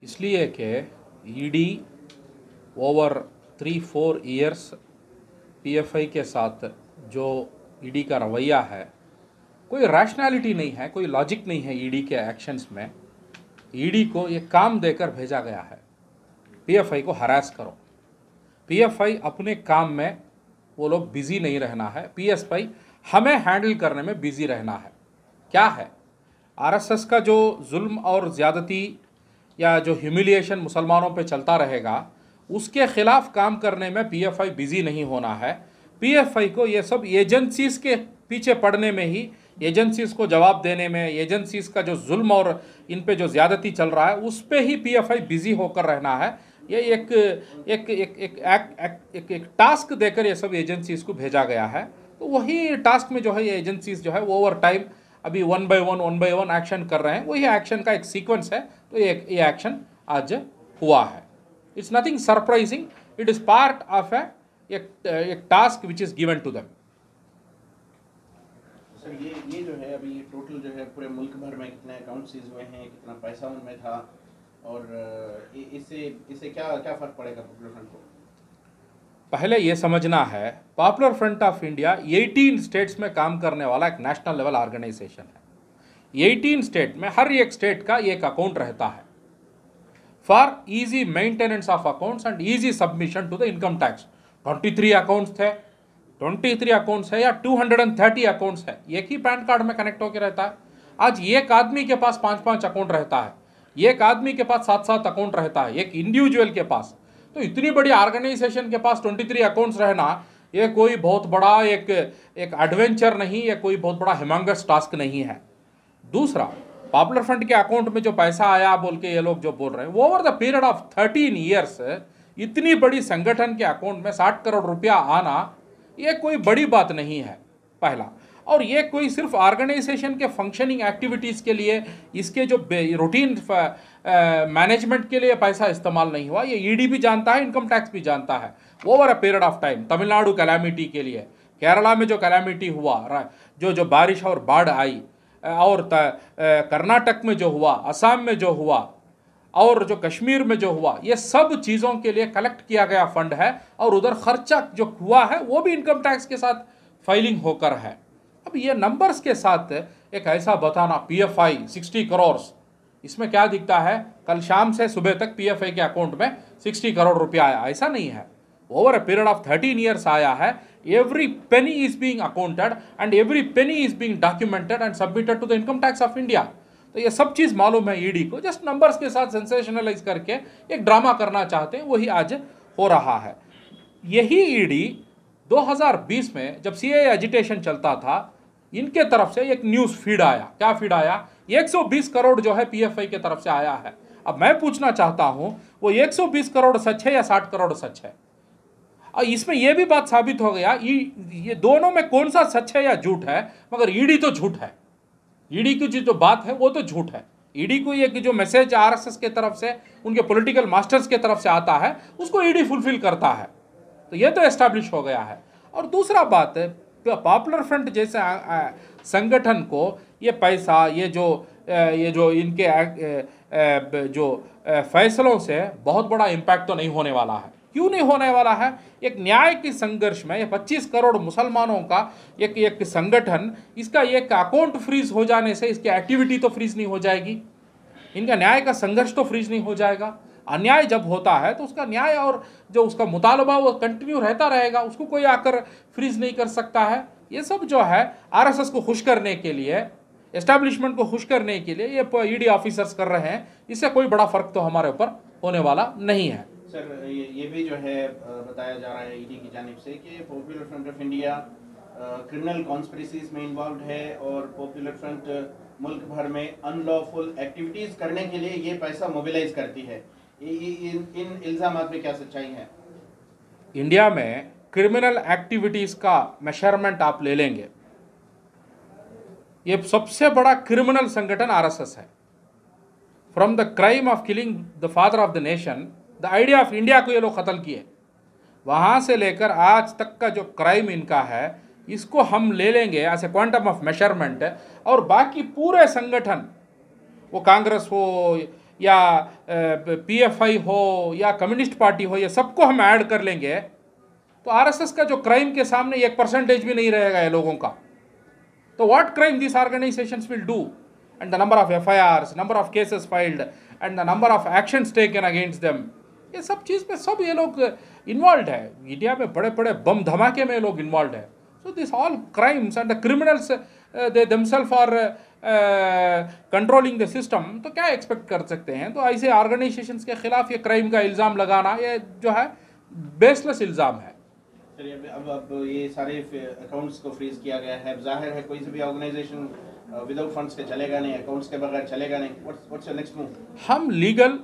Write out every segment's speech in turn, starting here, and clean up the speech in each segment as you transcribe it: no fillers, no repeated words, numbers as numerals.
इसलिए कि ED over 3-4 years PFI के साथ जो ईडी का रवैया है, कोई रैशनैलिटी नहीं है, कोई लॉजिक नहीं है ईडी के एक्शंस में। ईडी को ये काम देकर भेजा गया है, पीएफआई को हरास करो। पीएफआई अपने काम में वो लोग बिजी नहीं रहना है, पीएफआई हमें हैंडल करने में बिजी रहना है। क्या है, आरएसएस का जो जुल्म और ज़्यादती या जो ह्यूमिलिएशन मुसलमानों पे चलता रहेगा, उसके खिलाफ काम करने में पीएफआई बिजी नहीं होना है। पीएफआई को ये सब एजेंसीज के पीछे पड़ने में ही, एजेंसीज को जवाब देने में, एजेंसीज का जो जुल्म और इन पे जो ज़्यादती चल रहा है उस पे ही पीएफआई बिजी होकर रहना है। ये एक टास्क देकर ये सब एजेंसीज को भेजा गया है। तो वही टास्क में जो है ये एजेंसीज जो है वो ओवर टाइम अभी वन बाय वन एक्शन कर रहे हैं। वही एक्शन का एक सीक्वेंस है। तो ये एक्शन आज हुआ है। It's nothing surprising, it is part of एक task which is given to them. Sir ये जो है अभी टोटल जो है पूरे मुल्क भर में कितने अकाउंट सीज हुए हैं, कितना पैसा उनमें था, और इससे क्या फ़र्क पड़ेगा पॉपुलर फ्रंट को? पहले ये समझना है, popular front of India 18 states में काम करने वाला एक नेशनल लेवल ऑर्गेनाइजेशन है। 18 स्टेट में हर एक स्टेट का एक अकाउंट रहता है for easy maintenance of accounts and easy submission to the income tax. 23 accounts थे, 23 अकाउंट्स है या 230 अकाउंट्स है, एक ही पैन कार्ड में कनेक्ट होकर रहता है। आज एक आदमी के पास 5-5 अकाउंट रहता है, एक आदमी के पास 7-7 अकाउंट रहता है, एक इंडिविजुअल के पास। तो इतनी बड़ी ऑर्गेनाइजेशन के पास 23 अकाउंट्स रहना ये कोई बहुत बड़ा एक एडवेंचर नहीं, या कोई बहुत बड़ा हिमांगस टास्क नहीं है। दूसरा, पॉपुलर फ्रंट के अकाउंट में जो पैसा आया बोल के ये लोग जो बोल रहे हैं, वो over the period of 13 years इतनी बड़ी संगठन के अकाउंट में 60 करोड़ रुपया आना ये कोई बड़ी बात नहीं है, पहला। और ये कोई सिर्फ ऑर्गेनाइजेशन के फंक्शनिंग एक्टिविटीज़ के लिए, इसके जो रूटीन मैनेजमेंट के लिए पैसा इस्तेमाल नहीं हुआ। ये ईडी भी जानता है, इनकम टैक्स भी जानता है। Over a period of time Tamil Nadu calamity के लिए, केरला में जो कैलामिटी हुआ, जो बारिश और बाढ़ आई, और कर्नाटक में जो हुआ, असम में जो हुआ, और जो कश्मीर में जो हुआ, ये सब चीज़ों के लिए कलेक्ट किया गया फंड है। और उधर खर्चा जो हुआ है वो भी इनकम टैक्स के साथ फाइलिंग होकर है। अब ये नंबर्स के साथ एक ऐसा बताना, पीएफआई 60 करोड़, इसमें क्या दिखता है? कल शाम से सुबह तक पीएफआई के अकाउंट में 60 करोड़ रुपया आया, ऐसा नहीं है। Over a period of 13 years आया है। Every penny is being accounted and every penny is being documented and submitted to the income tax of India. तो ये सब चीज़ मालूम है ईडी को, जस्ट नंबर्स के साथ सेंसेशनलाइज करके एक ड्रामा करना चाहते हैं, वही आज हो रहा है। यही ईडी 2020 में जब सीएए एजिटेशन चलता था, इनके तरफ से एक न्यूज़ फीड आया। क्या फीड आया? 120 करोड़ जो है पीएफआई की तरफ से आया है। अब मैं पूछना चाहता हूं, वो 120 करोड़ सच है या 60 करोड़ सच है? और इसमें यह भी बात साबित हो गया, ये दोनों में कौन सा सच है या झूठ है? मगर ईडी तो झूठ है। ईडी की जो बात है वो तो झूठ है। ईडी को ये कि जो मैसेज आरएसएस के तरफ से, उनके पॉलिटिकल मास्टर्स के तरफ से आता है, उसको ईडी फुलफिल करता है। तो ये तो एस्टैब्लिश हो गया है। और दूसरा बात है, पॉपुलर फ्रंट जैसे संगठन को ये पैसा, ये जो इनके जो फैसलों से बहुत बड़ा इम्पैक्ट तो नहीं होने वाला है। क्यों नहीं होने वाला है? एक न्याय के संघर्ष में ये 25 करोड़ मुसलमानों का एक संगठन, इसका एक अकाउंट फ्रीज हो जाने से इसकी एक्टिविटी तो फ्रीज नहीं हो जाएगी, इनका न्याय का संघर्ष तो फ्रीज नहीं हो जाएगा। अन्याय जब होता है तो उसका न्याय और जो उसका मुतालबा वो कंटिन्यू रहता रहेगा, उसको कोई आकर फ्रीज नहीं कर सकता है। ये सब जो है आरएसएस को खुश करने के लिए, एस्टैब्लिशमेंट को खुश करने के लिए ये ईडी ऑफिसर्स कर रहे हैं। इससे कोई बड़ा फर्क तो हमारे ऊपर होने वाला नहीं है। सर ये भी जो है बताया जा रहा है ईडी की जानिब से कि popular front of India criminal conspiracies में इन्वॉल्व है और पॉपुलर फ्रंट मुल्क भर में अनलॉफुल एक्टिविटीज करने के लिए ये पैसा मोबिलाइज करती है। इन इल्जामात में क्या सच्चाई है? इंडिया में क्रिमिनल एक्टिविटीज का मेजरमेंट आप ले लेंगे, ये सबसे बड़ा क्रिमिनल संगठन आरएसएस है। From the crime of killing the father of the nation, the idea of India को ये लोग कत्ल किए। वहाँ से लेकर आज तक का जो क्राइम इनका है, इसको हम ले लेंगे as a quantum of measurement, और बाकी पूरे संगठन, वो कांग्रेस हो या पीएफआई हो या कम्युनिस्ट पार्टी हो, ये सबको हम ऐड कर लेंगे तो आरएसएस का जो क्राइम के सामने 1% भी नहीं रहेगा ये लोगों का। तो what crime this organisations will do, and the number of FIRs, number of cases filed and the number of actions taken against them, ये सब चीज़ में सब ये लोग इन्वॉल्व है। इंडिया में बड़े बड़े बम धमाके में ये लोग इन्वॉल्व है। So this all crimes and the criminals they themselves are controlling the system. तो क्या एक्सपेक्ट कर सकते हैं? तो ऐसे ऑर्गेनाइजेशंस के खिलाफ ये क्राइम का इल्ज़ाम लगाना, ये जो है बेसलेस इल्ज़ाम है। चलिए, अब ये सारे अकाउंट्स को फ्रीज किया गया है। जाहिर है कोई से भी ऑर्गेनाइजेशन विदाउट फंड्स के चलेगा नहीं, अकाउंट्स के बगैर चलेगा नहीं। What's your next move? हम लीगल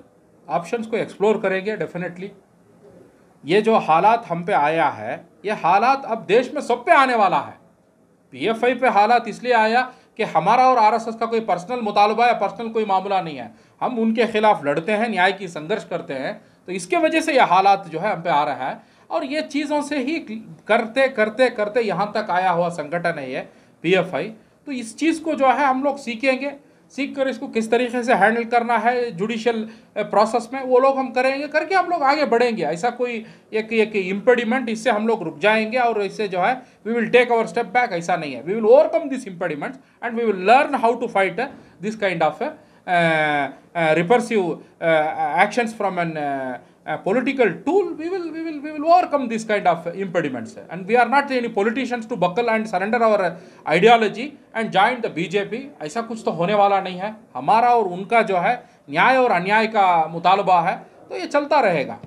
ऑप्शंस को एक्सप्लोर करेंगे डेफिनेटली। ये जो हालात हम पे आया है, ये हालात अब देश में सब पे आने वाला है। पीएफआई पे हालात इसलिए आया कि हमारा और आरएसएस का कोई पर्सनल मुतालबा या पर्सनल कोई मामला नहीं है, हम उनके खिलाफ लड़ते हैं, न्याय की संघर्ष करते हैं, तो इसके वजह से यह हालात जो है हम पे आ रहा है। और ये चीज़ों से ही करते करते करते यहाँ तक आया हुआ संगठन है ये पीएफआई। तो इस चीज़ को जो है हम लोग सीखेंगे, सीख कर इसको किस तरीके से हैंडल करना है जुडिशियल प्रोसेस में, वो लोग हम करेंगे, करके हम लोग आगे बढ़ेंगे। ऐसा कोई एक इम्पेडिमेंट, इससे हम लोग रुक जाएंगे और इससे जो है we will take our step back, ऐसा नहीं है। We will overcome this impediments and we will learn how to fight this kind of repressive actions from an political tool. We will overcome this kind of impediments, and we are not any politicians to buckle and surrender our ideology and join the BJP. ऐसा कुछ तो होने वाला नहीं है। हमारा और उनका जो है न्याय और अन्याय का मुतालबा है, तो ये चलता रहेगा।